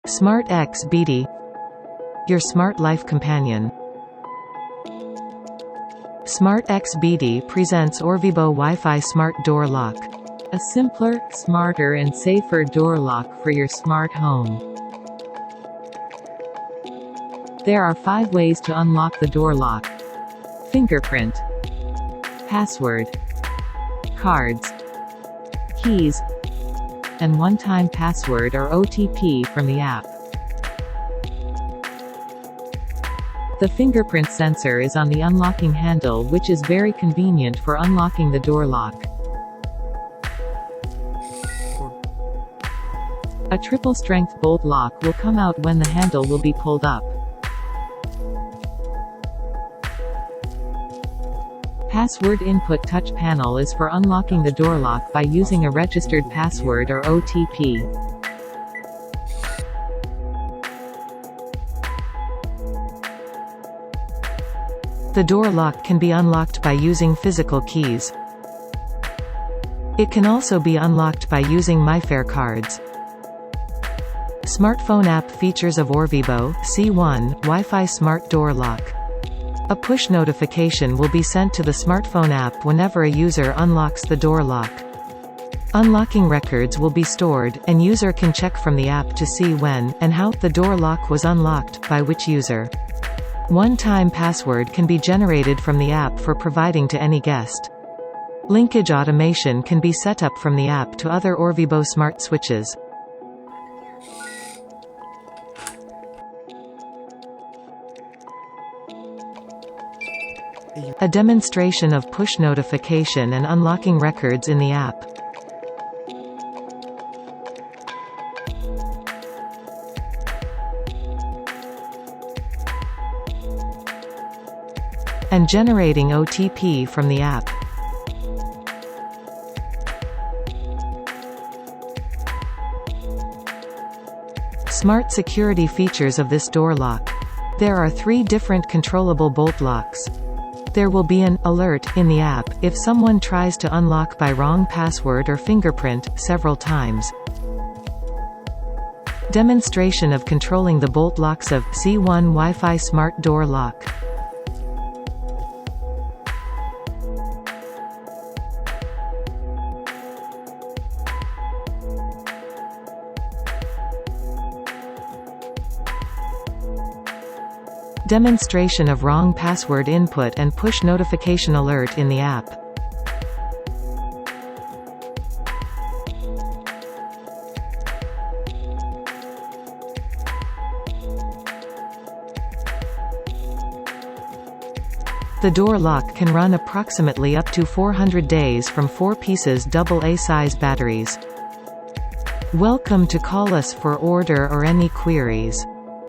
Smart X BD, your smart life companion. Smart X BD presents ORVIBO Wi-Fi Smart Door Lock. A simpler, smarter and safer door lock for your smart home. There are 5 ways to unlock the door lock. Fingerprint, password, cards, keys, and one-time password or OTP from the app. The fingerprint sensor is on the unlocking handle, which is very convenient for unlocking the door lock. A triple-strength bolt lock will come out when the handle will be pulled up. Password input touch panel is for unlocking the door lock by using a registered password or OTP. The door lock can be unlocked by using physical keys. It can also be unlocked by using MyFair cards. Smartphone app features of ORVIBO C1 Wi-Fi Smart Door Lock. A push notification will be sent to the smartphone app whenever a user unlocks the door lock. Unlocking records will be stored, and user can check from the app to see when, and how, the door lock was unlocked, by which user. One-time password can be generated from the app for providing to any guest. Linkage automation can be set up from the app to other ORVIBO smart switches. A demonstration of push notification and unlocking records in the app. And generating OTP from the app. Smart security features of this door lock. There are 3 different controllable bolt locks. There will be an alert in the app if someone tries to unlock by wrong password or fingerprint several times. Demonstration of controlling the bolt locks of C1 Wi-Fi Smart Door Lock. Demonstration of wrong password input and push notification alert in the app. The door lock can run approximately up to 400 days from 4 pieces AA size batteries. Welcome to call us for order or any queries.